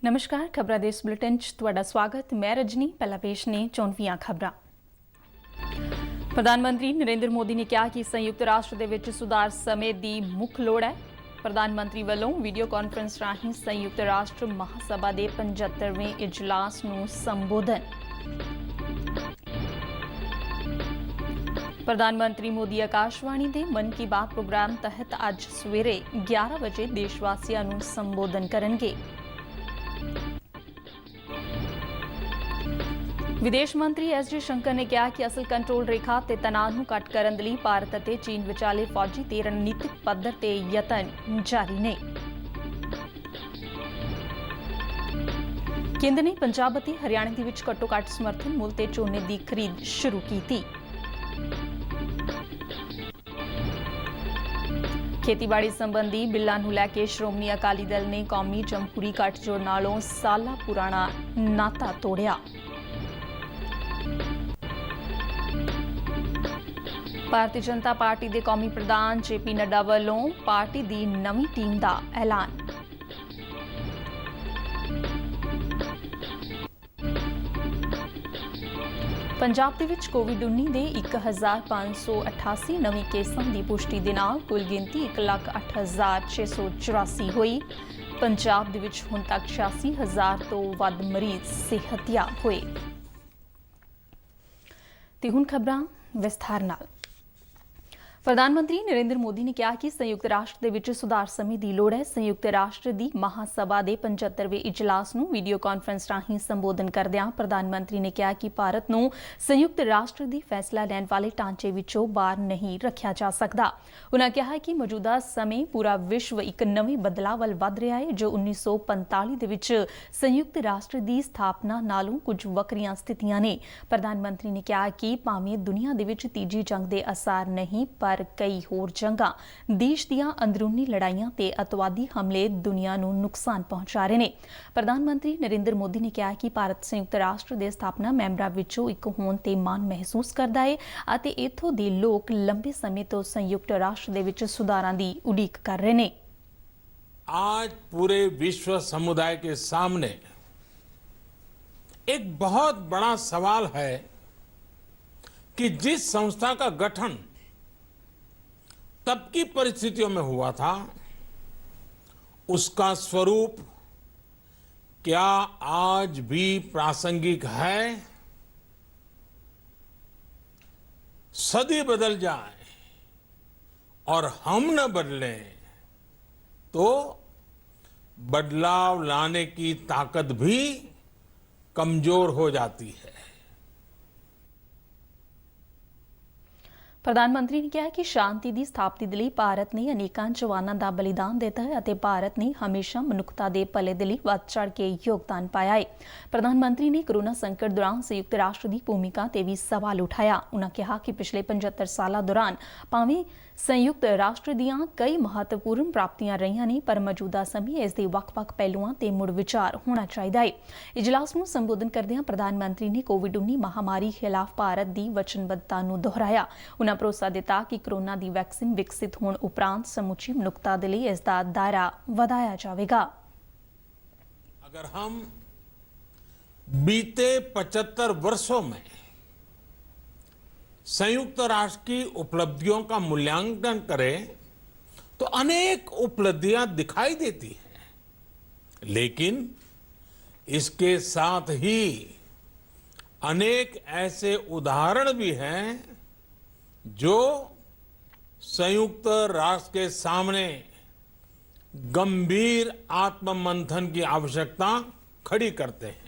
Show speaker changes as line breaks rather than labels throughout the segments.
ਨਮਸਕਾਰ ਖਬਰਾਂ ਦੇ ਇਸ ਬੁਲੇਟਿਨ 'ਚ ਤੁਹਾਡਾ ਸਵਾਗਤ। ਮੈਂ ਰਜਨੀ। ਪਹਿਲਾਂ ਪੇਸ਼ ਨੇ ਚੋਣਵੀਆਂ ਖਬਰਾਂ। ਪ੍ਰਧਾਨ ਮੰਤਰੀ ਨਰਿੰਦਰ ਮੋਦੀ ਨੇ ਕਿਹਾ ਕਿ ਸੰਯੁਕਤ ਰਾਸ਼ਟਰ ਦੇ ਵਿੱਚ ਸੁਧਾਰ ਸਮੇਂ ਦੀ ਮੁੱਖ ਲੋੜ ਹੈ। ਪ੍ਰਧਾਨ ਮੰਤਰੀ ਵੱਲੋਂ ਵੀਡੀਓ ਕਾਨਫਰੰਸ ਰਾਹੀਂ ਸੰਯੁਕਤ ਰਾਸ਼ਟਰ ਮਹਾਸਭਾ ਦੇ 75ਵੇਂ ਇਜਲਾਸ ਨੂੰ ਸੰਬੋਧਨ। ਪ੍ਰਧਾਨ ਮੰਤਰੀ ਮੋਦੀ ਆਕਾਸ਼ਵਾਣੀ ਦੇ ਮਨ ਕੀ ਬਾਤ ਪ੍ਰੋਗਰਾਮ ਤਹਿਤ ਅੱਜ ਸਵੇਰੇ 11 ਵਜੇ ਦੇਸ਼ ਵਾਸੀਆਂ ਨੂੰ ਸੰਬੋਧਨ ਕਰਨਗੇ। ਵਿਦੇਸ਼ ਮੰਤਰੀ ਐਸ.ਜੇ. ਸ਼ੰਕਰ ਨੇ ਕਿਹਾ ਕਿ ਅਸਲ ਕੰਟਰੋਲ ਰੇਖਾ ਤੇ ਤਣਾਅ ਨੂੰ ਘੱਟ ਕਰਨ ਲਈ ਭਾਰਤ ਅਤੇ ਚੀਨ ਵਿਚਾਲੇ ਫੌਜੀ ਤੇ ਰਣਨੀਤਿਕ ਪੱਧਰ ਤੇ ਯਤਨ ਜਾਰੀ ਨੇ। ਕੇਂਦਰ ਨੇ ਪੰਜਾਬ ਅਤੇ ਹਰਿਆਣਾ ਦੇ ਵਿੱਚ ਘੱਟੋ-ਘੱਟ ਸਮਰਥਨ ਮੁੱਲ ਤੇ ਝੋਨੇ ਦੀ ਖਰੀਦ ਸ਼ੁਰੂ ਕੀਤੀ। ਖੇਤੀਬਾੜੀ ਸੰਬੰਧੀ ਬਿੱਲਾਂ ਨੂੰ ਲੈ ਕੇ ਸ਼੍ਰੋਮਣੀ ਅਕਾਲੀ ਦਲ ਨੇ ਕੌਮੀ ਜਮਹੂਰੀ ਗੱਠਜੋੜ ਨਾਲੋਂ ਸਾਲਾਂ ਪੁਰਾਣਾ ਨਾਤਾ ਤੋੜਿਆ। ਭਾਰਤੀ ਜਨਤਾ ਪਾਰਟੀ ਦੇ ਕੌਮੀ ਪ੍ਰਧਾਨ ਜੇ.ਪੀ. ਨੱਡਾ ਵੱਲੋਂ ਪਾਰਟੀ ਦੀ ਨਵੀਂ ਟੀਮ ਦਾ ਐਲਾਨ। ਪੰਜਾਬ ਦੇ ਵਿੱਚ ਕੋਵਿਡ-19 ਦੇ 1588 ਨਵੇਂ ਕੇਸਾਂ ਦੀ ਪੁਸ਼ਟੀ ਦੇ ਨਾਲ ਕੁੱਲ ਗਿਣਤੀ 1,08,684 ਹੋਈ। ਪੰਜਾਬ ਦੇ ਵਿੱਚ ਹੁਣ ਤੱਕ 86,000 ਤੋਂ ਵੱਧ ਮਰੀਜ਼ ਸਿਹਤਯਾਬ ਹੋਏ। ਤੇ ਹੁਣ ਖਬਰਾਂ ਵਿਸਥਾਰ ਨਾਲ। ਪ੍ਰਧਾਨ ਮੰਤਰੀ ਨਰਿੰਦਰ ਮੋਦੀ ਨੇ ਕਿਹਾ ਕਿ ਸੰਯੁਕਤ ਰਾਸ਼ਟਰ ਦੇ ਵਿੱਚ ਸੁਧਾਰ ਸਮੇਂ ਦੀ ਲੋੜ ਹੈ। ਸੰਯੁਕਤ ਰਾਸ਼ਟਰ ਦੀ ਮਹਾਸਭਾ ਦੇ 75ਵੇਂ ਇਜਲਾਸ ਨੂੰ ਵੀਡੀਓ ਕਾਨਫਰੰਸ ਰਾਹੀਂ ਸੰਬੋਧਨ ਕਰਦਿਆਂ ਪ੍ਰਧਾਨ ਮੰਤਰੀ ਨੇ ਕਿਹਾ ਕਿ ਭਾਰਤ ਨੂੰ ਸੰਯੁਕਤ ਰਾਸ਼ਟਰ ਦੀ ਫੈਸਲਾ ਲੈਣ ਵਾਲੇ ਢਾਂਚੇ ਵਿੱਚੋਂ ਬਾਹਰ ਨਹੀਂ ਰੱਖਿਆ ਜਾ ਸਕਦਾ। ਉਨ੍ਹਾਂ ਕਿਹਾ ਕਿ ਮੌਜੂਦਾ ਸਮੇਂ ਪੂਰਾ ਵਿਸ਼ਵ ਇੱਕ ਨਵੇਂ ਬਦਲਾਅ ਵੱਲ ਵਧ ਰਿਹਾ ਹੈ ਜੋ 1945 ਦੇ ਵਿੱਚ ਸੰਯੁਕਤ ਰਾਸ਼ਟਰ ਦੀ ਸਥਾਪਨਾ ਨਾਲੋਂ ਕੁਝ ਵੱਖਰੀਆਂ ਸਥਿਤੀਆਂ ਨੇ। ਪ੍ਰਧਾਨ ਮੰਤਰੀ ਨੇ ਕਿਹਾ ਕਿ ਭਾਵੇਂ ਦੁਨੀਆ ਦੇ ਵਿੱਚ ਤੀਜੀ ਜੰਗ ਦੇ ਅਸਾਰ ਨਹੀਂ ਪਰ ਕਈ ਹੋਰ ਜੰਗਾਂ, ਦੇਸ਼ ਦੀਆਂ ਅੰਦਰੂਨੀ ਲੜਾਈਆਂ ਤੇ ਅੱਤਵਾਦੀ ਹਮਲੇ ਦੁਨੀਆ ਨੂੰ ਨੁਕਸਾਨ ਪਹੁੰਚਾ ਰਹੇ ਨੇ। ਪ੍ਰਧਾਨ ਮੰਤਰੀ ਨਰਿੰਦਰ ਮੋਦੀ ਨੇ ਕਿਹਾ ਕਿ ਭਾਰਤ ਸੰਯੁਕਤ ਰਾਸ਼ਟਰ ਦੇ ਸਥਾਪਨਾ ਮੈਂਬਰਾਂ ਵਿੱਚੋਂ ਇੱਕ ਹੋਣ ਤੇ ਮਾਣ ਮਹਿਸੂਸ ਕਰਦਾ ਹੈ ਅਤੇ ਇੱਥੋਂ ਦੇ ਲੋਕ ਲੰਬੇ ਸਮੇਂ ਤੋਂ ਸੰਯੁਕਤ ਰਾਸ਼ਟਰ ਦੇ ਵਿੱਚ ਸੁਧਾਰਾਂ ਦੀ ਉਡੀਕ ਕਰ ਰਹੇ ਨੇ।
आज पूरे विश्व समुदाय के सामने एक बहुत बड़ा सवाल है कि जिस संस्था का गठन तब की परिस्थितियों में हुआ था उसका स्वरूप क्या आज भी प्रासंगिक है। सदी बदल जाए और हम न बदलें तो बदलाव लाने की ताकत भी कमजोर हो जाती है।
ਪ੍ਰਧਾਨ ਮੰਤਰੀ ਨੇ ਕਿਹਾ ਕਿ ਸ਼ਾਂਤੀ ਦੀ ਸਥਾਪਤੀ ਦੇ ਲਈ ਭਾਰਤ ਨੇ ਅਨੇਕਾਂ ਜਵਾਨਾਂ ਦਾ ਬਲੀਦਾਨ ਦਿੱਤਾ ਹੈ ਅਤੇ ਭਾਰਤ ਨੇ ਹਮੇਸ਼ਾ ਮਨੁੱਖਤਾ ਦੇ ਭਲੇ ਦੇ ਲਈ ਵੱਧ ਚੜ੍ਹ ਕੇ ਯੋਗਦਾਨ ਪਾਇਆ ਹੈ। ਪ੍ਰਧਾਨ ਮੰਤਰੀ ਨੇ ਕੋਰੋਨਾ ਸੰਕਟ ਦੌਰਾਨ ਸੰਯੁਕਤ ਰਾਸ਼ਟਰ ਦੀ ਭੂਮਿਕਾ ਤੇ ਵੀ ਸਵਾਲ ਉਠਾਇਆ। ਉਨ੍ਹਾਂ ਕਿਹਾ ਕਿ ਪਿਛਲੇ 75 ਸਾਲਾਂ ਦੌਰਾਨ ਭਾਵੇਂ ਸੰਯੁਕਤ ਰਾਸ਼ਟਰ ਦੀਆਂ ਕਈ ਮਹੱਤਵਪੂਰਨ ਪ੍ਰਾਪਤੀਆਂ ਰਹੀਆਂ ਨੇ ਪਰ ਮੌਜੂਦਾ ਸਮੇਂ ਇਸ ਦੇ ਵੱਖ-ਵੱਖ ਪਹਿਲੂਆਂ ਤੇ ਮੁੜ ਵਿਚਾਰ ਹੋਣਾ ਚਾਹੀਦਾ ਹੈ। ਇਜਲਾਸ ਨੂੰ ਸੰਬੋਧਨ ਕਰਦਿਆਂ ਪ੍ਰਧਾਨ ਮੰਤਰੀ ਨੇ ਕੋਵਿਡ-19 ਮਹਾਮਾਰੀ ਖਿਲਾਫ ਭਾਰਤ ਦੀ ਵਚਨਬੱਧਤਾ ਨੂੰ ਦੁਹਰਾਇਆ। ਉਨ੍ਹਾਂ ਭਰੋਸਾ ਦਿੱਤਾ ਕਿ ਕੋਰੋਨਾ ਦੀ ਵੈਕਸੀਨ ਵਿਕਸਿਤ ਹੋਣ ਉਪਰੰਤ ਸਮੁੱਚੀ ਮਨੁੱਖਤਾ ਦੇ ਲਈ ਇਸ ਦਾ ਦਾਇਰਾ ਵਧਾਇਆ ਜਾਵੇਗਾ।
अगर हम बीते 75 वर्षों में संयुक्त राष्ट्र की उपलब्धियों का मूल्यांकन करें तो अनेक उपलब्धियां दिखाई देती हैं, लेकिन इसके साथ ही अनेक ऐसे उदाहरण भी हैं जो संयुक्त राष्ट्र के सामने गंभीर आत्ममंथन की आवश्यकता खड़ी करते हैं।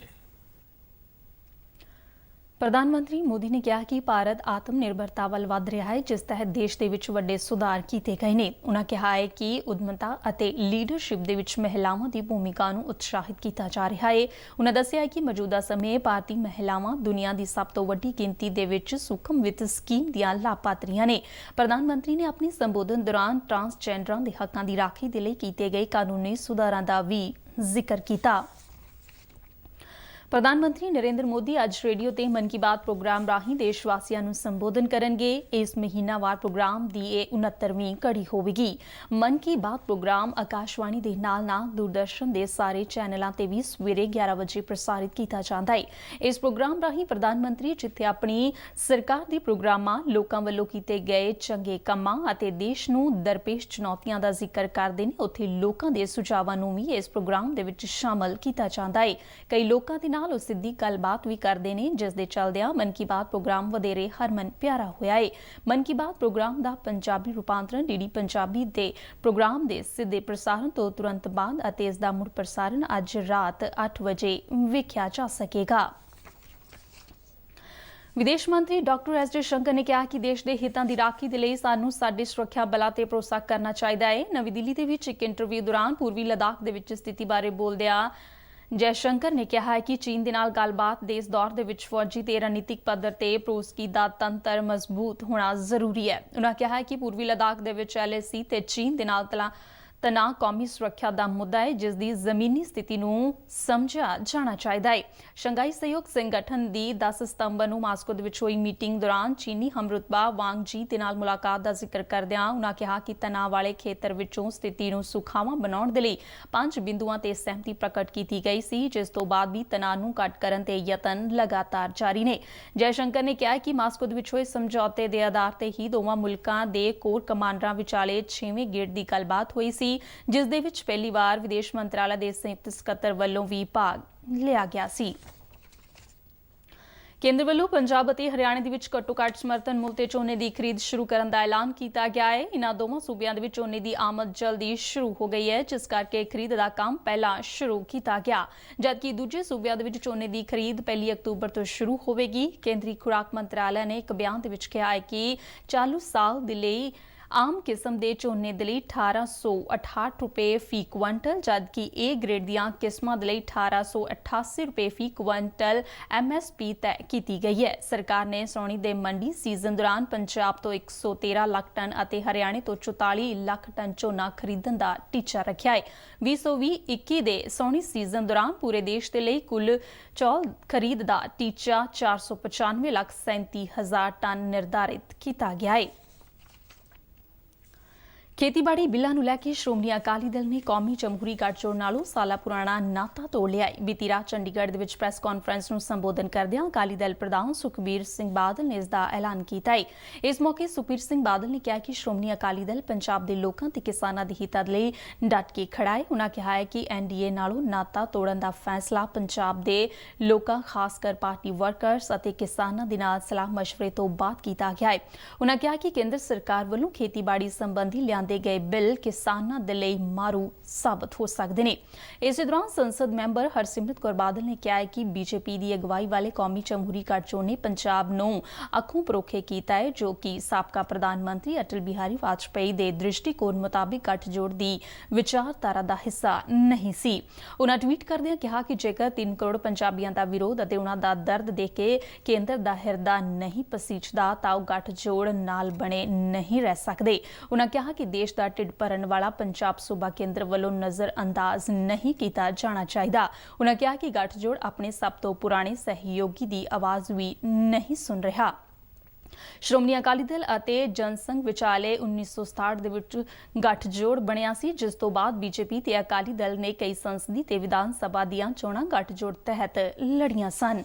ਪ੍ਰਧਾਨ ਮੰਤਰੀ ਮੋਦੀ ਨੇ ਕਿਹਾ ਕਿ ਭਾਰਤ ਆਤਮ ਨਿਰਭਰਤਾ ਵੱਲ ਵਧ ਰਿਹਾ ਹੈ ਜਿਸ ਤਹਿਤ ਦੇਸ਼ ਦੇ ਵਿੱਚ ਵੱਡੇ ਸੁਧਾਰ ਕੀਤੇ ਗਏ ਨੇ। ਉਨ੍ਹਾਂ ਕਿਹਾ ਹੈ ਕਿ ਉਦਮਤਾ ਅਤੇ ਲੀਡਰਸ਼ਿਪ ਦੇ ਵਿੱਚ ਮਹਿਲਾਵਾਂ ਦੀ ਭੂਮਿਕਾ ਨੂੰ ਉਤਸ਼ਾਹਿਤ ਕੀਤਾ ਜਾ ਰਿਹਾ ਹੈ। ਉਨ੍ਹਾਂ ਦੱਸਿਆ ਕਿ ਮੌਜੂਦਾ ਸਮੇਂ ਭਾਰਤੀ ਮਹਿਲਾਵਾਂ ਦੁਨੀਆ ਦੀ ਸਭ ਤੋਂ ਵੱਡੀ ਗਿਣਤੀ ਦੇ ਵਿੱਚ ਸੂਖਮ ਵਿੱਤ ਸਕੀਮ ਦੀਆਂ ਲਾਭਪਾਤਰੀਆਂ ਨੇ। ਪ੍ਰਧਾਨ ਮੰਤਰੀ ਨੇ ਆਪਣੇ ਸੰਬੋਧਨ ਦੌਰਾਨ ਟਰਾਂਸਜੈਂਡਰਾਂ ਦੇ ਹੱਕਾਂ ਦੀ ਰਾਖੀ ਦੇ ਲਈ ਕੀਤੇ ਗਏ ਕਾਨੂੰਨੀ ਸੁਧਾਰਾਂ ਦਾ ਵੀ ਜ਼ਿਕਰ ਕੀਤਾ। ਪ੍ਰਧਾਨ ਮੰਤਰੀ ਨਰਿੰਦਰ ਮੋਦੀ ਅੱਜ ਰੇਡੀਓ ਤੇ ਮਨ ਕੀ ਬਾਤ ਪ੍ਰੋਗਰਾਮ ਰਾਹੀਂ ਦੇਸ਼ ਵਾਸੀਆਂ ਨੂੰ ਸੰਬੋਧਨ ਕਰਨਗੇ। ਇਸ ਮਹੀਨਾਵਾਰ ਪ੍ਰੋਗਰਾਮ ਦੀ ਇਹ 69ਵੀਂ ਕੜੀ ਹੋਵੇਗੀ। ਮਨ ਕੀ ਬਾਤ ਪ੍ਰੋਗਰਾਮ ਆਕਾਸ਼ਵਾਣੀ ਦੇ ਨਾਲ-ਨਾਲ ਦੂਰਦਰਸ਼ਨ ਦੇ ਸਾਰੇ ਚੈਨਲਾਂ ਤੇ ਵੀ ਸਵੇਰੇ 11 ਵਜੇ ਪ੍ਰਸਾਰਿਤ ਕੀਤਾ ਜਾਂਦਾ ਹੈ। ਇਸ ਪ੍ਰੋਗਰਾਮ ਰਾਹੀਂ ਪ੍ਰਧਾਨ ਮੰਤਰੀ ਜਿੱਥੇ ਆਪਣੀ ਸਰਕਾਰ ਦੇ ਪ੍ਰੋਗਰਾਮਾਂ, ਲੋਕਾਂ ਵੱਲੋਂ ਕੀਤੇ ਗਏ ਚੰਗੇ ਕੰਮਾਂ ਅਤੇ ਦੇਸ਼ ਨੂੰ ਦਰਪੇਸ਼ ਚੁਣੌਤੀਆਂ ਦਾ ਜ਼ਿਕਰ ਕਰਦੇ ਨੇ, ਉੱਥੇ ਲੋਕਾਂ ਦੇ ਸੁਝਾਵਾਂ ਨੂੰ ਵੀ ਇਸ ਪ੍ਰੋਗਰਾਮ ਦੇ ਵਿੱਚ ਸ਼ਾਮਲ ਕੀਤਾ ਜਾਂਦਾ ਹੈ। ਕਈ ਲੋਕਾਂ ਦੇ ਨਾਲ ਉਹ ਸਿੱਧੀ ਗੱਲਬਾਤ ਵੀ ਕਰਦੇ ਨੇ, ਜਿਸ ਦੇ ਚੱਲਦਿਆਂ ਮਨ ਕੀ ਬਾਤ ਪ੍ਰੋਗਰਾਮ ਵਧੇਰੇ ਹਰਮਨ ਪਿਆਰਾ ਹੋਇਆ ਹੈ। ਮਨ ਕੀ ਬਾਤ ਪ੍ਰੋਗਰਾਮ ਦਾ ਪੰਜਾਬੀ ਰੂਪਾਂਤਰਨ ਡੀਡੀ ਪੰਜਾਬੀ ਦੇ ਪ੍ਰੋਗਰਾਮ ਦੇ ਸਿੱਧੇ ਪ੍ਰਸਾਰਣ ਤੋਂ ਤੁਰੰਤ ਬਾਅਦ ਅਤੇ ਇਸ ਦਾ ਮੁੜ ਪ੍ਰਸਾਰਣ ਅੱਜ ਰਾਤ 8 ਵਜੇ ਵੇਖਿਆ ਜਾ ਸਕੇਗਾ। ਵਿਦੇਸ਼ ਮੰਤਰੀ ਡਾਕਟਰ ਐਸ ਜਯਸ਼ੰਕਰ ਨੇ ਕਿਹਾ ਕਿ ਦੇਸ਼ ਦੇ ਹਿੱਤਾਂ ਦੀ ਰਾਖੀ ਦੇ ਲਈ ਸਾਨੂੰ ਸਾਡੇ ਸੁਰੱਖਿਆ ਬਲਾਂ ਤੇ ਭਰੋਸਾ ਕਰਨਾ ਚਾਹੀਦਾ ਹੈ। ਨਵੀਂ ਦਿੱਲੀ ਦੇ ਵਿੱਚ ਇੱਕ ਇੰਟਰਵਿਊ ਦੌਰਾਨ ਪੂਰਬੀ ਲੱਦਾਖ ਦੇ ਵਿੱਚ ਸਥਿਤੀ ਬਾਰੇ ਬੋਲਦਿਆਂ ਜਯਸ਼ੰਕਰ ਨੇ ਕਿਹਾ ਹੈ ਕਿ ਚੀਨ ਦੇ ਨਾਲ ਗੱਲਬਾਤ ਦੇ ਇਸ ਦੌਰ ਦੇ ਵਿੱਚ ਫੌਜੀ ਤੇ ਰਣਨੀਤਿਕ ਪੱਧਰ ਤੇ ਪ੍ਰੋਸਕੀ ਦਾ ਤੰਤਰ ਮਜ਼ਬੂਤ ਹੋਣਾ ਜ਼ਰੂਰੀ ਹੈ। ਉਨ੍ਹਾਂ ਕਿਹਾ ਹੈ ਕਿ ਪੂਰਬੀ ਲੱਦਾਖ ਦੇ ਵਿੱਚ LAC ਤੇ ਚੀਨ ਦੇ ਨਾਲ ਤਣਾਅ ਕੌਮੀ ਸੁਰੱਖਿਆ ਦਾ ਮੁੱਦਾ ਹੈ, ਜਿਸ ਦੀ ਜ਼ਮੀਨੀ ਸਥਿਤੀ ਨੂੰ ਸਮਝਿਆ ਜਾਣਾ ਚਾਹੀਦਾ ਹੈ। ਸ਼ੰਘਾਈ ਸਹਿਯੋਗ ਸੰਗਠਨ ਦੀ 10 ਸਤੰਬਰ ਨੂੰ ਮਾਸਕੋ ਦੇ ਵਿੱਚ ਹੋਈ ਮੀਟਿੰਗ ਦੌਰਾਨ ਚੀਨੀ ਹਮਰੁਤਬਾ ਵਾਂਗ ਜੀ ਦੇ ਨਾਲ ਮੁਲਾਕਾਤ ਦਾ ਜ਼ਿਕਰ ਕਰਦਿਆਂ ਉਨ੍ਹਾਂ ਕਿਹਾ ਕਿ ਤਣਾਅ ਵਾਲੇ ਖੇਤਰ ਵਿੱਚੋਂ ਸਥਿਤੀ ਨੂੰ ਸੁਖਾਵਾਂ ਬਣਾਉਣ ਦੇ ਲਈ 5 ਬਿੰਦੂਆਂ ਤੇ ਸਹਿਮਤੀ ਪ੍ਰਗਟ ਕੀਤੀ ਗਈ ਸੀ, ਜਿਸ ਤੋਂ ਬਾਅਦ ਵੀ ਤਣਾਅ ਨੂੰ ਘੱਟ ਕਰਨ ਤੇ ਯਤਨ ਲਗਾਤਾਰ ਜਾਰੀ ਨੇ। ਜਯਸ਼ੰਕਰ ਨੇ ਕਿਹਾ ਕਿ ਮਾਸਕੋ ਦੇ ਵਿੱਚ ਹੋਏ ਸਮਝੌਤੇ ਦੇ ਆਧਾਰ ਤੇ ਹੀ ਦੋਵਾਂ ਮੁਲਕਾਂ ਦੇ ਕੋਰ ਕਮਾਂਡਰਾਂ ਵਿਚਾਲੇ 6ਵੇਂ ਗੇੜ ਦੀ ਗੱਲਬਾਤ ਹੋਈ ਸੀ, ਜਿਸ ਦੇ ਵਿੱਚ ਪਹਿਲੀ ਵਾਰ ਵਿਦੇਸ਼ ਮੰਤਰਾਲਾ ਦੇ ਸੰਯੁਕਤ ਸਕੱਤਰ ਵੱਲੋਂ ਵੀ ਭਾਗ ਲਿਆ ਗਿਆ ਸੀ। ਕੇਂਦਰ ਵੱਲੋਂ ਪੰਜਾਬ ਅਤੇ ਹਰਿਆਣਾ ਦੇ ਵਿੱਚ ਘੱਟੋ-ਘੱਟ ਸਮਰਥਨ ਮੁੱਲ ਤੇ ਝੋਨੇ ਦੀ ਖਰੀਦ ਸ਼ੁਰੂ ਕਰਨ ਦਾ ਐਲਾਨ ਕੀਤਾ ਗਿਆ ਹੈ। ਇਨ੍ਹਾਂ ਦੋਵਾਂ ਸੂਬਿਆਂ ਦੇ ਵਿੱਚ ਝੋਨੇ ਦੀ ਆਮਦ ਜਲਦੀ ਸ਼ੁਰੂ ਹੋ ਗਈ ਹੈ, ਜਿਸ ਕਰਕੇ ਖਰੀਦ ਦਾ ਕੰਮ ਪਹਿਲਾਂ ਸ਼ੁਰੂ ਕੀਤਾ ਗਿਆ, ਜਦਕਿ ਦੂਜੇ ਸੂਬਿਆਂ ਦੇ ਵਿੱਚ ਝੋਨੇ ਦੀ ਖਰੀਦ 1 ਅਕਤੂਬਰ ਤੋਂ ਸ਼ੁਰੂ ਹੋਵੇਗੀ। ਕੇਂਦਰੀ ਖੁਰਾਕ ਮੰਤਰਾਲਾ ਨੇ ਇੱਕ ਬਿਆਨ ਦੇ ਵਿੱਚ ਕਿਹਾ ਹੈ ਕਿ ਚਾਲੂ ਸਾਲ ਦੇ ਲਈ ਆਮ ਕਿਸਮ ਦੇ ਝੋਨੇ ਦੇ ਲਈ 1868 ਰੁਪਏ ਫੀ ਕੁਇੰਟਲ, ਜਦਕਿ ਏ ਗ੍ਰੇਡ ਦੀਆਂ ਕਿਸਮਾਂ ਦੇ ਲਈ 1888 ਰੁਪਏ ਫੀ ਕੁਇੰਟਲ MSP ਤੈਅ ਕੀਤੀ ਗਈ ਹੈ। ਸਰਕਾਰ ਨੇ ਸੌਣੀ ਦੇ ਮੰਡੀ ਸੀਜ਼ਨ ਦੌਰਾਨ ਪੰਜਾਬ ਤੋਂ 113 ਲੱਖ ਟਨ ਅਤੇ ਹਰਿਆਣੇ ਤੋਂ 44 ਲੱਖ ਟਨ ਝੋਨਾ ਖਰੀਦਣ ਦਾ ਟੀਚਾ ਰੱਖਿਆ ਹੈ। 2020-21 ਦੇ ਸੌਣੀ ਸੀਜ਼ਨ ਦੌਰਾਨ ਪੂਰੇ ਦੇਸ਼ ਦੇ ਲਈ ਕੁੱਲ ਚੌਲ ਖਰੀਦ ਦਾ ਟੀਚਾ 495,37,000 ਟਨ ਨਿਰਧਾਰਿਤ ਕੀਤਾ ਗਿਆ ਹੈ। ਖੇਤੀਬਾੜੀ ਬਿੱਲਾਂ ਨੂੰ ਲੈ ਕੇ ਸ਼੍ਰੋਮਣੀ ਅਕਾਲੀ ਦਲ ਨੇ ਕੌਮੀ ਜਮਹੂਰੀ ਗੱਠਜੋੜ ਨਾਲੋਂ ਸਾਲਾ ਪੁਰਾਣਾ ਨਾਤਾ ਤੋੜ ਲਿਆ ਹੈ। ਬੀਤੀ ਰਾਤ ਚੰਡੀਗੜ੍ਹ ਦੇ ਵਿੱਚ ਪ੍ਰੈਸ ਕਾਨਫਰੰਸ ਨੂੰ ਸੰਬੋਧਨ ਕਰਦਿਆਂ ਅਕਾਲੀ ਦਲ ਪ੍ਰਧਾਨ ਸੁਖਬੀਰ ਸਿੰਘ ਬਾਦਲ ਨੇ ਇਸ ਦਾ ਐਲਾਨ ਕੀਤਾ ਹੈ। ਇਸ ਮੌਕੇ ਸੁਖਬੀਰ ਸਿੰਘ ਬਾਦਲ ਨੇ ਕਿਹਾ ਕਿ ਸ਼੍ਰੋਮਣੀ ਅਕਾਲੀ ਦਲ ਪੰਜਾਬ ਦੇ ਲੋਕਾਂ ਤੇ ਕਿਸਾਨਾਂ ਦੇ ਹਿੱਤਾਂ ਲਈ ਡਟ ਕੇ ਖੜਾ ਹੈ। ਉਨ੍ਹਾਂ ਕਿਹਾ ਹੈ ਕਿ NDA ਨਾਲੋਂ ਨਾਤਾ ਤੋੜਨ ਦਾ ਫੈਸਲਾ ਪੰਜਾਬ ਦੇ ਲੋਕਾਂ, ਖਾਸ ਕਰ ਪਾਰਟੀ ਵਰਕਰਸ ਅਤੇ ਕਿਸਾਨਾਂ ਦੇ ਨਾਲ ਸਲਾਹ ਮਸ਼ਵਰੇ ਤੋਂ ਬਾਅਦ ਕੀਤਾ ਗਿਆ ਹੈ। ਉਨ੍ਹਾਂ ਕਿਹਾ ਕਿ ਕੇਂਦਰ ਸਰਕਾਰ ਵੱਲੋਂ ਖੇਤੀਬਾੜੀ ਸੰਬੰਧੀ ਦੇ ਗਏ ਬਿੱਲ ਕਿਸਾਨਾਂ ਦੇ ਲਈ ਮਾਰੂ ਸਾਬਤ ਹੋ ਸਕਦੇ ਨੇ। ਇਸੇ ਦੌਰਾਨ ਸੰਸਦ ਮੈਂਬਰ ਹਰਸਿਮਰਤ ਕੌਰ ਬਾਦਲ ਨੇ ਕਿਹਾ ਹੈ ਕਿ BJP ਦੀ ਅਗਵਾਈ ਵਾਲੇ ਕੌਮੀ ਜਮਹੂਰੀ ਗੱਠਜੋੜ ਨੇ ਪੰਜਾਬ ਨੂੰ ਅੱਖੋਂ ਪਰੋਖੇ ਕੀਤਾ ਹੈ, ਜੋ ਕਿ ਸਾਬਕਾ ਪ੍ਰਧਾਨ ਮੰਤਰੀ ਅਟਲ ਬਿਹਾਰੀ ਵਾਜਪੇਈ ਦੇ ਦ੍ਰਿਸ਼ਟੀਕੋਣ ਮੁਤਾਬਿਕ ਗੱਠਜੋੜ ਦੀ ਵਿਚਾਰਧਾਰਾ ਦਾ ਹਿੱਸਾ ਨਹੀਂ ਸੀ। ਉਨ੍ਹਾਂ ਟਵੀਟ ਕਰਦਿਆਂ ਕਿਹਾ ਕਿ ਜੇਕਰ 3 ਕਰੋੜ ਪੰਜਾਬੀਆਂ ਦਾ ਵਿਰੋਧ ਅਤੇ ਉਨ੍ਹਾਂ ਦਾ ਦਰਦ ਦੇਖ ਕੇ ਕੇਂਦਰ ਦਾ ਹਿਰਦਾ ਨਹੀਂ ਪਸੀਜਦਾ ਤਾਂ ਉਹ ਗੱਠਜੋੜ ਨਾਲ ਬਣੇ ਨਹੀਂ ਰਹਿ ਸਕਦੇ। ਉਨ੍ਹਾਂ ਕਿਹਾ ਕਿ ਦੇਸ਼ ਦਾ ਢਿੱਡ ਭਰਨ ਵਾਲਾ ਪੰਜਾਬ ਸੂਬਾ ਕੇਂਦਰ ਵੱਲੋਂ ਨਜ਼ਰ ਅੰਦਾਜ਼ ਨਹੀਂ ਕੀਤਾ ਜਾਣਾ ਚਾਹੀਦਾ। ਉਨ੍ਹਾਂ ਕਿਹਾ ਕਿ ਗੱਠਜੋੜ ਆਪਣੇ ਸਭ ਤੋਂ ਪੁਰਾਣੇ ਸਹਿਯੋਗੀ ਦੀ ਆਵਾਜ਼ ਵੀ ਨਹੀਂ ਸੁਣ ਰਿਹਾ। ਸ਼੍ਰੋਮਣੀ ਅਕਾਲੀ ਦਲ ਅਤੇ ਜਨਸੰਘ ਵਿਚਾਲੇ 1967 ਦੇ ਵਿੱਚ ਗੱਠਜੋੜ ਬਣਿਆ ਸੀ, ਜਿਸ ਤੋਂ ਬਾਅਦ BJP ਤੇ ਅਕਾਲੀ ਦਲ ਨੇ ਕਈ ਸੰਸਦੀ ਤੇ ਵਿਧਾਨ ਸਭਾ ਦੀਆਂ ਚੋਣਾਂ ਗੱਠਜੋੜ ਤਹਿਤ ਲੜੀਆਂ ਸਨ।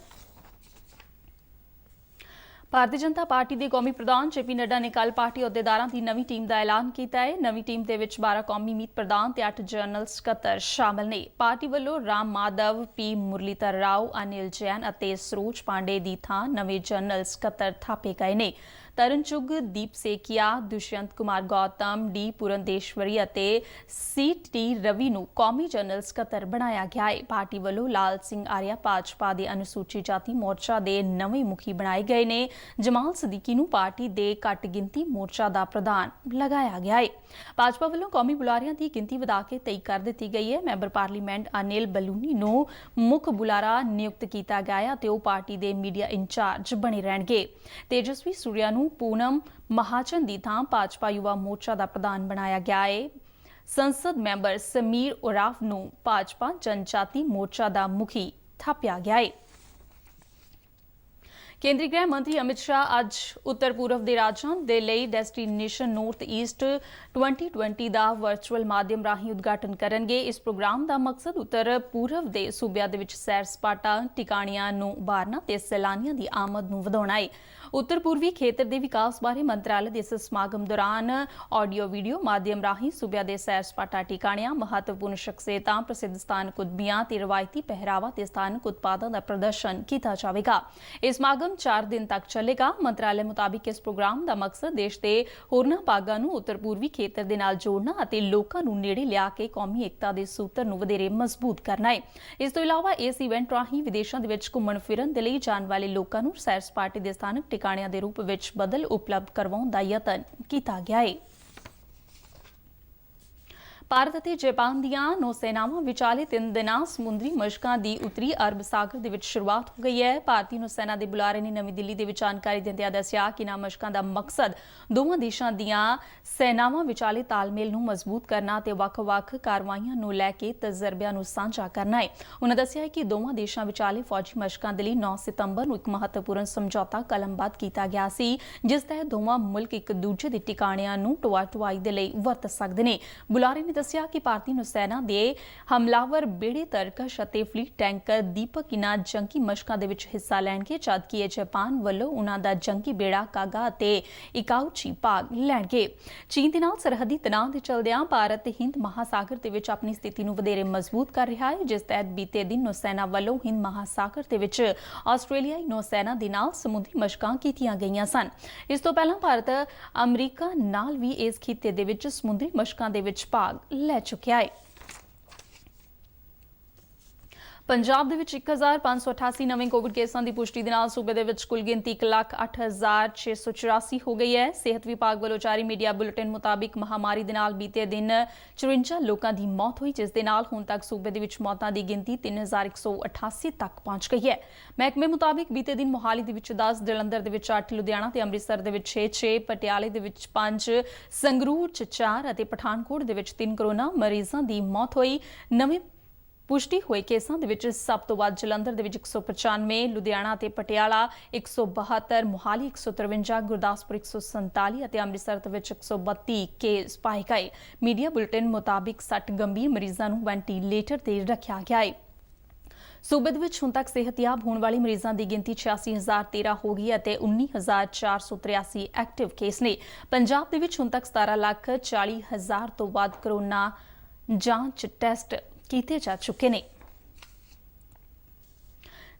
ਭਾਰਤੀ ਜਨਤਾ ਪਾਰਟੀ ਦੇ ਕੌਮੀ ਪ੍ਰਧਾਨ JP ਨੱਡਾ ਨੇ ਕੱਲ੍ਹ ਪਾਰਟੀ ਅਹੁਦੇਦਾਰਾਂ ਦੀ ਨਵੀਂ ਟੀਮ ਦਾ ਐਲਾਨ ਕੀਤਾ ਹੈ। ਨਵੀਂ ਟੀਮ ਦੇ ਵਿੱਚ 12 ਕੌਮੀ ਮੀਤ ਪ੍ਰਧਾਨ ਤੇ 8 ਜਨਰਲ ਸਕੱਤਰ ਸ਼ਾਮਲ ਨੇ। ਪਾਰਟੀ ਵੱਲੋਂ ਰਾਮ ਮਾਧਵ, P ਮੁਰਲੀਧਰ ਰਾਓ, ਅਨਿਲ ਜੈਨ ਅਤੇ ਸਰੋਜ ਪਾਂਡੇ ਦੀ ਥਾਂ ਨਵੇਂ ਜਨਰਲ ਸਕੱਤਰ ਥਾਪੇ ਗਏ ਨੇ। ਤਰਨ ਚੁੱਗ, ਦੀਪ ਸੇਕੀਆ, ਦੁਸ਼ਯੰਤ ਕੁਮਾਰ ਗੌਤਮ, D ਪੁਰੰਦੇਸ਼ਵਰੀ ਅਤੇ CT ਰਵੀ ਨੂੰ ਕੌਮੀ ਜਨਰਲ ਸਕੱਤਰ ਬਣਾਇਆ ਗਿਆ ਹੈ। ਪਾਰਟੀ ਵੱਲੋਂ ਲਾਲ ਸਿੰਘ ਆਰੀਆ ਭਾਜਪਾ ਦੇ ਅਨੁਸੂਚਿਤ ਜਾਤੀ ਮੋਰਚਾ ਦੇ ਨਵੇਂ ਮੁਖੀ ਬਣਾਏ ਗਏ ਨੇ। ਜਮਾਲ ਸਦੀਕੀ ਨੂੰ ਪਾਰਟੀ ਦੇ ਘੱਟ ਗਿਣਤੀ ਮੋਰਚਾ ਦਾ ਪ੍ਰਧਾਨ ਲਗਾਇਆ ਗਿਆ ਹੈ। ਭਾਜਪਾ ਵੱਲੋਂ ਕੌਮੀ ਬੁਲਾਰਿਆਂ ਦੀ ਗਿਣਤੀ ਵਧਾ ਕੇ 23 ਕਰ ਦਿੱਤੀ ਗਈ ਹੈ। ਮੈਂਬਰ ਪਾਰਲੀਮੈਂਟ ਅਨਿਲ ਬਲੂਨੀ ਨੂੰ ਮੁੱਖ ਬੁਲਾਰਾ ਨਿਯੁਕਤ ਕੀਤਾ ਗਿਆ ਹੈ ਅਤੇ ਉਹ ਪਾਰਟੀ ਦੇ ਮੀਡੀਆ ਇੰਚਾਰਜ ਬਣੇ ਰਹਿਣਗੇ। ਤੇਜਸਵੀ ਸੂਰਿਆ ਨੂੰ ਪੂਨਮ ਮਹਾਜਨ ਦੀ ਥਾਂ ਭਾਜਪਾ ਯੁਵਾ ਮੋਰਚਾ ਦਾ ਪ੍ਰਧਾਨ ਬਣਾਇਆ ਗਿਆ ਹੈ। ਸੰਸਦ ਮੈਂਬਰ ਸਮੀਰ ਉਰਾਫ ਨੂੰ ਭਾਜਪਾ ਜਨਜਾਤੀ ਮੋਰਚਾ ਦਾ ਮੁਖੀ ਥਾਪਿਆ ਗਿਆ ਹੈ। ਕੇਂਦਰੀ ਗ੍ਰਹਿ ਮੰਤਰੀ ਅਮਿਤ ਸ਼ਾਹ ਅੱਜ ਉੱਤਰ ਪੂਰਬ ਦੇ ਰਾਜਾਂ ਦੇ ਲਈ ਡੈਸਟੀਨੇਸ਼ਨ ਨਾਰਥ ਈਸਟ 2020 ਦਾ ਵਰਚੁਅਲ ਮਾਧਿਅਮ ਰਾਹੀਂ ਉਦਘਾਟਨ ਕਰਨਗੇ। ਇਸ ਪ੍ਰੋਗਰਾਮ ਦਾ ਮਕਸਦ ਉੱਤਰ ਪੂਰਬ ਦੇ ਸੂਬਿਆਂ ਦੇ ਵਿੱਚ ਸੈਰ ਸਪਾਟਾ ਟਿਕਾਣਿਆਂ ਨੂੰ ਉਭਾਰਨਾ ਤੇ ਸੈਲਾਨੀਆਂ ਦੀ ਆਮਦ ਨੂੰ ਵਧਾਉਣਾ ਹੈ। ਉੱਤਰ ਪੂਰਬੀ ਖੇਤਰ ਦੇ ਵਿਕਾਸ ਬਾਰੇ ਮੰਤਰਾਲੇ ਦੇ ਇਸ ਸਮਾਗਮ ਦੌਰਾਨ ਆਡੀਓ ਵੀਡੀਓ ਮਾਧਿਅਮ ਰਾਹੀਂ ਸੂਬਿਆਂ ਦੇ ਸੈਰ ਸਪਾਟਾ ਟਿਕਾਣਿਆਂ, ਮਹੱਤਵਪੂਰਨ ਸ਼ਖਸੀਅਤਾਂ, ਪ੍ਰਸਿੱਧ ਸਥਾਨਕ ਉਦਮੀਆਂ ਤੇ ਰਵਾਇਤੀ ਪਹਿਰਾਵਾ ਤੇ ਸਥਾਨਕ ਉਤਪਾਦਾਂ ਦਾ ਪ੍ਰਦਰਸ਼ਨ ਕੀਤਾ ਜਾਵੇਗਾ। ਇਹ ਸਮਾਗਮ 4 ਦਿਨ ਤੱਕ ਚੱਲੇਗਾ। ਮੰਤਰਾਲੇ ਮੁਤਾਬਿਕ ਇਸ ਪ੍ਰੋਗਰਾਮ ਦਾ ਮਕਸਦ ਦੇਸ਼ ਦੇ ਹੋਰਨਾਂ ਭਾਗਾਂ ਨੂੰ ਉੱਤਰ ਪੂਰਬੀ ਖੇਤਰ ਦੇ ਨਾਲ ਜੋੜਨਾ ਅਤੇ ਲੋਕਾਂ ਨੂੰ ਨੇੜੇ ਲਿਆ ਕੇ ਕੌਮੀ ਏਕਤਾ ਦੇ ਸੂਤਰ ਨੂੰ ਵਧੇਰੇ ਮਜ਼ਬੂਤ ਕਰਨਾ ਹੈ। ਇਸ ਤੋਂ ਇਲਾਵਾ ਇਸ ਇਵੈਂਟ ਰਾਹੀਂ ਵਿਦੇਸ਼ਾਂ ਦੇ ਵਿੱਚ ਘੁੰਮਣ ਫਿਰਨ ਦੇ ਲਈ ਜਾਣ ਵਾਲੇ ਲੋਕਾਂ ਨੂੰ ਸੈਰ ਸਪਾਟੇ ਦੇ ਸਥਾਨਕ ਟਿਕਾਣਿਆਂ ਦੇ ਰੂਪ ਵਿੱਚ ਬਦਲ ਉਪਲਬਧ ਕਰਵਾਉਣ ਦਾ ਯਤਨ ਕੀਤਾ ਗਿਆ ਹੈ। ਭਾਰਤ ਅਤੇ ਜਾਪਾਨ ਦੀਆਂ ਨੌਸੈਨਾਵਾਂ ਵਿਚਾਲੇ 3 ਦਿਨਾਂ ਸਮੁੰਦਰੀ ਮਸ਼ਕਾਂ ਦੀ ਉੱਤਰੀ ਅਰਬ ਸਾਗਰ ਦੇ ਵਿੱਚ ਸ਼ੁਰੂਆਤ ਹੋ ਗਈ ਹੈ। ਭਾਰਤੀ ਨੌਸੈਨਾ ਦੇ ਬੁਲਾਰੇ ਨੇ ਨਵੀਂ ਦਿੱਲੀ ਦੇ ਵਿੱਚ ਜਾਣਕਾਰੀ ਦਿੰਦਿਆਂ ਦੱਸਿਆ ਕਿ ਇਨ੍ਹਾਂ ਮਸ਼ਕਾਂ ਦਾ ਮਕਸਦ ਦੋਵਾਂ ਦੇਸ਼ਾਂ ਦੀਆਂ ਸੈਨਾਵਾਂ ਵਿਚਾਲੇ ਤਾਲਮੇਲ ਨੂੰ ਮਜ਼ਬੂਤ ਕਰਨਾ ਤੇ ਵੱਖ-ਵੱਖ ਕਾਰਵਾਈਆਂ ਨੂੰ ਲੈ ਕੇ ਤਜਰਬਿਆਂ ਨੂੰ ਸਾਂਝਾ ਕਰਨਾ ਹੈ। ਉਨ੍ਹਾਂ ਦੱਸਿਆ ਕਿ ਦੋਵਾਂ ਦੇਸ਼ਾਂ ਵਿਚਾਲੇ ਫੌਜੀ ਮਸ਼ਕਾਂ ਦੇ ਲਈ 9 ਸਤੰਬਰ ਨੂੰ ਇੱਕ ਮਹੱਤਵਪੂਰਨ ਸਮਝੌਤਾ ਕਲਮਬੱਧ ਕੀਤਾ ਗਿਆ ਸੀ, ਜਿਸ ਤਹਿਤ ਦੋਵਾਂ ਮੁਲਕ ਇੱਕ ਦੂਜੇ ਦੇ ਟਿਕਾਣਿਆਂ ਨੂੰ ਢੁਆ-ਢੁਆਈ ਦੇ ਲਈ ਵਰਤ ਸਕਦੇ ਨੇ। ਬੁਲਾਰੇ ਨੇ ਦੱਸਿਆ ਕਿ ਭਾਰਤੀ ਨੌਸੈਨਾ ਦੇ ਹਮਲਾਵਰ ਬੇੜੇ ਤਰਕਸ਼ ਅਤੇ ਫਲੀਟ ਟੈਂਕਰ ਦੀਪਕ ਇਨ੍ਹਾਂ ਜੰਗੀ ਮਸ਼ਕਾਂ ਦੇ ਵਿੱਚ ਹਿੱਸਾ ਲੈਣਗੇ, ਜਦਕਿ ਇਹ ਜਾਪਾਨ ਵੱਲੋਂ ਉਨ੍ਹਾਂ ਦਾ ਜੰਗੀ ਬੇੜਾ ਕਾਗਾ ਅਤੇ ਇਕਾਊਚੀ ਭਾਗ ਲੈਣਗੇ। ਚੀਨ ਦੇ ਨਾਲ ਸਰਹੱਦੀ ਤਣਾਅ ਦੇ ਚਲਦਿਆਂ ਭਾਰਤ ਹਿੰਦ ਮਹਾਸਾਗਰ ਦੇ ਵਿੱਚ ਆਪਣੀ ਸਥਿਤੀ ਨੂੰ ਵਧੇਰੇ ਮਜ਼ਬੂਤ ਕਰ ਰਿਹਾ ਹੈ, ਜਿਸ ਤਹਿਤ ਬੀਤੇ ਦਿਨ ਨੌਸੈਨਾ ਵੱਲੋਂ ਹਿੰਦ ਮਹਾਸਾਗਰ ਦੇ ਵਿੱਚ ਆਸਟ੍ਰੇਲੀਆਈ ਨੌਸੈਨਾ ਦੇ ਨਾਲ ਸਮੁੰਦਰੀ ਮਸ਼ਕਾਂ ਕੀਤੀਆਂ ਗਈਆਂ ਸਨ। ਇਸ ਤੋਂ ਪਹਿਲਾਂ ਭਾਰਤ ਅਮਰੀਕਾ ਨਾਲ ਵੀ ਇਸ ਖਿੱਤੇ ਦੇ ਵਿੱਚ ਸਮੁੰਦਰੀ ਮਸ਼ਕਾਂ ਦੇ ਵਿੱਚ ਭਾਗ ਲੈ ਚੁੱਕਿਆ ਹੈ। ਪੰਜਾਬ ਦੇ ਵਿੱਚ 1588 ਨਵੇਂ ਕੋਵਿਡ ਕੇਸਾਂ ਦੀ ਪੁਸ਼ਟੀ ਦੇ ਨਾਲ ਸੂਬੇ ਦੇ ਵਿੱਚ ਕੁੱਲ ਗਿਣਤੀ 1,08,684 ਹੋ ਗਈ ਹੈ। ਸਿਹਤ ਵਿਭਾਗ ਵੱਲੋਂ ਜਾਰੀ ਮੀਡੀਆ ਬੁਲੇਟਿਨ ਮੁਤਾਬਿਕ ਮਹਾਮਾਰੀ ਦੇ ਨਾਲ ਬੀਤੇ ਦਿਨ 54 ਲੋਕਾਂ ਦੀ ਮੌਤ ਹੋਈ, ਜਿਸ ਦੇ ਨਾਲ ਹੁਣ ਤੱਕ ਸੂਬੇ ਦੇ ਵਿੱਚ ਮੌਤਾਂ ਦੀ ਗਿਣਤੀ 3188 ਤੱਕ ਪਹੁੰਚ ਗਈ ਹੈ। ਮਹਿਕਮੇ ਮੁਤਾਬਿਕ ਬੀਤੇ ਦਿਨ ਮੋਹਾਲੀ ਦੇ ਵਿੱਚ 10, ਜਲੰਧਰ ਦੇ ਵਿੱਚ 8, ਲੁਧਿਆਣਾ ਤੇ ਅੰਮ੍ਰਿਤਸਰ ਦੇ ਵਿੱਚ 6, ਪਟਿਆਲੇ ਦੇ ਵਿੱਚ 5, ਸੰਗਰੂਰ 'ਚ 4 ਅਤੇ ਪਠਾਨਕੋਟ ਦੇ ਵਿੱਚ 3 ਕੋਰੋਨਾ ਮਰੀਜ਼ਾਂ ਦੀ ਮੌਤ ਹੋਈ। ਨਵੇਂ ਪੁਸ਼ਟੀ ਹੋਏ ਕੇਸਾਂ ਦੇ ਵਿੱਚ ਸਭ ਤੋਂ ਵੱਧ ਜਲੰਧਰ ਦੇ ਵਿੱਚ 195, ਲੁਧਿਆਣਾ ਤੇ ਪਟਿਆਲਾ 172, ਮੋਹਾਲੀ 153, ਗੁਰਦਾਸਪੁਰ 147 ਅਤੇ ਅੰਮ੍ਰਿਤਸਰ ਦੇ ਵਿੱਚ 132 ਕੇਸ ਪਾਏ ਗਏ। ਮੀਡੀਆ ਬੁਲੇਟਿਨ ਮੁਤਾਬਿਕ 60 ਗੰਭੀਰ ਮਰੀਜ਼ਾਂ ਨੂੰ ਵੈਂਟੀਲੇਟਰ ਤੇ ਰੱਖਿਆ ਗਿਆ ਹੈ। ਸੂਬੇ ਦੇ ਵਿੱਚ ਹੁਣ ਤੱਕ ਸਿਹਤਯਾਬ ਹੋਣ ਵਾਲੀ ਮਰੀਜ਼ਾਂ ਦੀ ਗਿਣਤੀ 86,013 ਹੋ ਗਈ ਅਤੇ 19,483 ਐਕਟਿਵ ਕੇਸ ਨੇ। ਪੰਜਾਬ ਦੇ ਵਿੱਚ ਹੁਣ ਤੱਕ 17,40,000 ਤੋਂ ਵੱਧ ਕੋਰੋਨਾ ਜਾਂਚ ਟੈਸਟ ਕੀਤੇ ਜਾ ਚੁੱਕੇ ਨੇ।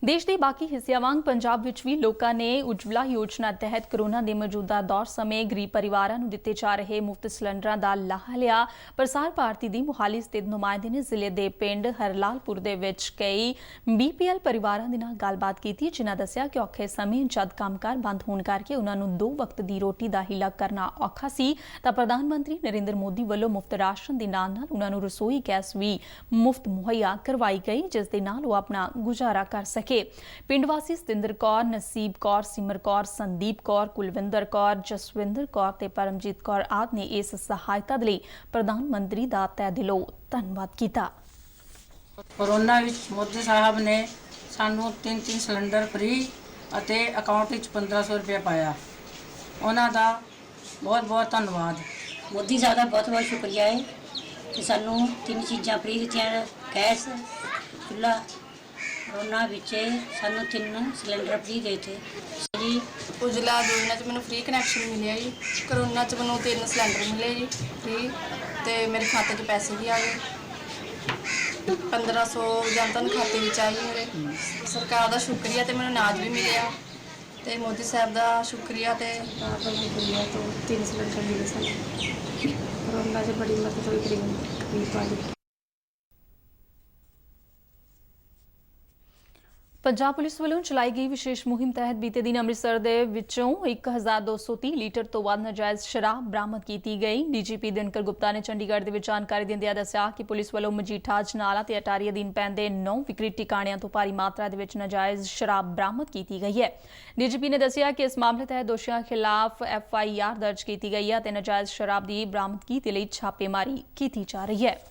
ਦੇਸ਼ ਦੇ ਬਾਕੀ ਹਿੱਸਿਆਂ ਵਾਂਗ ਪੰਜਾਬ ਵਿੱਚ ਵੀ ਲੋਕਾਂ ਨੇ ਉਜਵਲਾ ਯੋਜਨਾ ਤਹਿਤ ਕੋਰੋਨਾ ਦੇ ਮੌਜੂਦਾ ਦੌਰ ਸਮੇਂ ਗਰੀਬ ਪਰਿਵਾਰਾਂ ਨੂੰ ਦਿੱਤੇ ਜਾ ਰਹੇ ਮੁਫਤ ਸਿਲੰਡਰਾਂ ਦਾ ਲਾਹਾ ਲਿਆ। ਪ੍ਰਸਾਰ ਭਾਰਤੀ ਦੀ ਮੁਹਾਲੀ ਸਥਿਤ ਨੁਮਾਇੰਦੇ ਨੇ ਜ਼ਿਲ੍ਹੇ ਦੇ ਪਿੰਡ ਹਰਲਾਲਪੁਰ ਦੇ ਵਿੱਚ ਕਈ BPL ਪਰਿਵਾਰਾਂ ਦੇ ਨਾਲ ਗੱਲਬਾਤ ਕੀਤੀ, ਜਿਨ੍ਹਾਂ ਦੱਸਿਆ ਕਿ ਔਖੇ ਸਮੇਂ ਜਦ ਕੰਮਕਾਰ ਬੰਦ ਹੋਣ ਕਰਕੇ ਉਹਨਾਂ ਨੂੰ 2 ਵਕਤ ਦੀ ਰੋਟੀ ਦਾ ਹੀਲਾ ਕਰਨਾ ਔਖਾ ਸੀ, ਤਾਂ ਪ੍ਰਧਾਨ ਮੰਤਰੀ ਨਰਿੰਦਰ ਮੋਦੀ ਵੱਲੋਂ ਮੁਫਤ ਰਾਸ਼ਨ ਦੇ ਨਾਲ-ਨਾਲ ਉਹਨਾਂ ਨੂੰ ਰਸੋਈ ਗੈਸ ਵੀ ਮੁਫਤ ਮੁਹੱਈਆ ਕਰਵਾਈ ਗਈ, ਜਿਸ ਦੇ ਨਾਲ ਉਹ ਆਪਣਾ ਗੁਜ਼ਾਰਾ ਕਰ ਸਕੇ। ਪਿੰਡ ਵਾਸੀ ਸਤਿੰਦਰ ਕੌਰ, ਨਸੀਬ ਕੌਰ, ਸਿਮਰ ਕੌਰ, ਸੰਦੀਪ ਕੌਰ, ਕੁਲਵਿੰਦਰ ਕੌਰ, ਜਸਵਿੰਦਰ ਕੌਰ ਤੇ ਪਰਮਜੀਤ ਕੌਰ ਆਦਿ ਨੇ ਇਸ ਸਹਾਇਤਾ ਦੇ ਲਈ ਪ੍ਰਧਾਨ ਮੰਤਰੀ ਦਾ ਤਹਿ ਦਿਲੋਂ ਧੰਨਵਾਦ ਕੀਤਾ।
ਕੋਰੋਨਾ ਵਿੱਚ ਮੋਦੀ ਸਾਹਿਬ ਨੇ ਸਾਨੂੰ 3 ਸਿਲੰਡਰ ਫ੍ਰੀ ਅਤੇ ਅਕਾਊਂਟ ਵਿੱਚ 1500 ਰੁਪਏ ਪਾਇਆ। ਉਹਨਾਂ ਦਾ ਬਹੁਤ ਬਹੁਤ ਧੰਨਵਾਦ।
ਮੋਦੀ ਸਾਹਿਬ ਦਾ ਬਹੁਤ ਬਹੁਤ ਸ਼ੁਕਰੀਆ ਹੈ ਕਿ ਸਾਨੂੰ 3 ਚੀਜ਼ਾਂ ਫ੍ਰੀ ਦਿੱਤੀਆਂ, ਗੈਸ, ਚੁੱਲ੍ਹਾ। ਕੋਰੋਨਾ ਵਿੱਚ ਸਾਨੂੰ 3 ਸਿਲੰਡਰ ਫ੍ਰੀ ਦਿੱਤੇ ਜੀ।
ਉਜਲਾ ਯੋਜਨਾ 'ਚ ਮੈਨੂੰ ਫ੍ਰੀ ਕਨੈਕਸ਼ਨ ਮਿਲਿਆ ਜੀ। ਕਰੋਨਾ 'ਚ ਮੈਨੂੰ 3 ਸਿਲੰਡਰ ਮਿਲੇ ਜੀ ਫ੍ਰੀ, ਤੇ ਮੇਰੇ ਖਾਤੇ 'ਚ ਪੈਸੇ ਵੀ ਆ ਗਏ। 1500 ਜਨਧਨ ਖਾਤੇ ਵਿੱਚ ਆਈ ਮੇਰੇ। ਸਰਕਾਰ ਦਾ ਸ਼ੁਕਰੀਆ ਤੇ ਮੈਨੂੰ ਅਨਾਜ ਵੀ ਮਿਲਿਆ, ਤੇ ਮੋਦੀ ਸਾਹਿਬ ਦਾ ਸ਼ੁਕਰੀਆ ਤੇ ਆਪ ਦਾ ਸ਼ੁਕਰੀਆ ਤੋਂ 3 ਸਿਲੰਡਰ ਮਿਲੇ ਸਾਨੂੰ। ਕਰੋਨਾ 'ਚ ਬੜੀ ਮਦਦ ਹੋਈ ਗਰੀਬ ਵਾਲੀ।
ਪੰਜਾਬ ਪੁਲਿਸ ਵੱਲੋਂ ਚਲਾਈ ਗਈ ਵਿਸ਼ੇਸ਼ ਮੁਹਿੰਮ ਤਹਿਤ ਬੀਤੇ ਦਿਨ ਅੰਮ੍ਰਿਤਸਰ ਦੇ ਵਿੱਚੋਂ 1230 ਲੀਟਰ ਤੋਂ ਵੱਧ ਨਾਜਾਇਜ਼ ਸ਼ਰਾਬ ਬਰਾਮਦ ਕੀਤੀ ਗਈ। ਡੀਜੀਪੀ ਦਿਨਕਰ ਗੁਪਤਾ ਨੇ ਚੰਡੀਗੜ੍ਹ ਦੇ ਵਿੱਚ ਜਾਣਕਾਰੀ ਦਿੰਦਿਆਂ ਦੱਸਿਆ ਕਿ ਪੁਲਿਸ ਵੱਲੋਂ ਮਜੀਠਾ, ਜਨਾਲਾ ਤੇ ਅਟਾਰੀ ਅਧੀਨ ਪੈਂਦੇ 9 ਵਿਕਰੀ ਟਿਕਾਣਿਆਂ ਤੋਂ ਭਾਰੀ ਮਾਤਰਾ ਦੇ ਵਿੱਚ ਨਾਜਾਇਜ਼ ਸ਼ਰਾਬ ਬਰਾਮਦ ਕੀਤੀ ਗਈ ਹੈ। ਡੀਜੀਪੀ ਨੇ ਦੱਸਿਆ ਕਿ ਇਸ ਮਾਮਲੇ ਤਹਿਤ ਦੋਸ਼ੀਆਂ ਖਿਲਾਫ FIR ਦਰਜ ਕੀਤੀ ਗਈ ਹੈ ਤੇ ਨਾਜਾਇਜ਼ ਸ਼ਰਾਬ ਦੀ ਬਰਾਮਦਗੀ ਦੇ ਲਈ ਛਾਪੇਮਾਰੀ ਕੀਤੀ ਜਾ ਰਹੀ ਹੈ।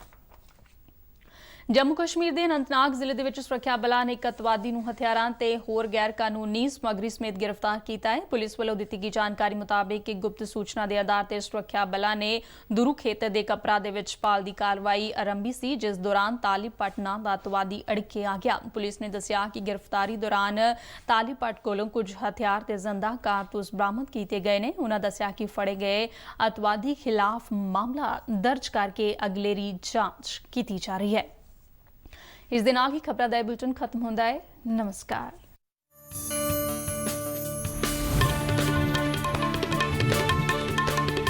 ਜੰਮੂ ਕਸ਼ਮੀਰ ਦੇ ਅਨੰਤਨਾਗ ਜ਼ਿਲ੍ਹੇ ਦੇ ਵਿੱਚ ਸੁਰੱਖਿਆ ਬਲਾਂ ਨੇ ਇੱਕ ਅੱਤਵਾਦੀ ਨੂੰ ਹਥਿਆਰਾਂ ਤੇ ਹੋਰ ਗੈਰ ਕਾਨੂੰਨੀ ਸਮੱਗਰੀ ਸਮੇਤ ਗ੍ਰਿਫਤਾਰ ਕੀਤਾ ਹੈ। ਪੁਲਿਸ ਵੱਲੋਂ ਦਿੱਤੀ ਗਈ ਜਾਣਕਾਰੀ ਮੁਤਾਬਿਕ ਇੱਕ ਗੁਪਤ ਸੂਚਨਾ ਦੇ ਆਧਾਰ ਤੇ ਸੁਰੱਖਿਆ ਬਲਾਂ ਨੇ ਦੁਰੂ ਖੇਤਰ ਦੇ ਕਪਰਾ ਦੇ ਵਿੱਚ ਪਾਲ ਦੀ ਕਾਰਵਾਈ ਆਰੰਭੀ ਸੀ, ਜਿਸ ਦੌਰਾਨ ਤਾਲਿਬ ਭੱਟ ਨਾਮ ਦਾ ਅੱਤਵਾਦੀ ਅੜਿੱਕੇ ਆ ਗਿਆ। ਪੁਲਿਸ ਨੇ ਦੱਸਿਆ ਕਿ ਗ੍ਰਿਫਤਾਰੀ ਦੌਰਾਨ ਤਾਲਿਬ ਭੱਟ ਕੋਲੋਂ ਕੁਝ ਹਥਿਆਰ ਤੇ ਜ਼ਿੰਦਾ ਕਾਰਤੂਸ ਬਰਾਮਦ ਕੀਤੇ ਗਏ ਨੇ। ਉਹਨਾਂ ਦੱਸਿਆ ਕਿ ਫੜੇ ਗਏ ਅੱਤਵਾਦੀ ਖਿਲਾਫ ਮਾਮਲਾ ਦਰਜ ਕਰਕੇ ਅਗਲੇਰੀ ਜਾਂਚ ਕੀਤੀ ਜਾ ਰਹੀ ਹੈ। ਇਸ ਦੇ ਨਾਲ ਹੀ ਖਬਰਾਂ ਦਾ ਇਹ ਬੁਲੇਟਿਨ ਖਤਮ ਹੁੰਦਾ ਹੈ। ਨਮਸਕਾਰ।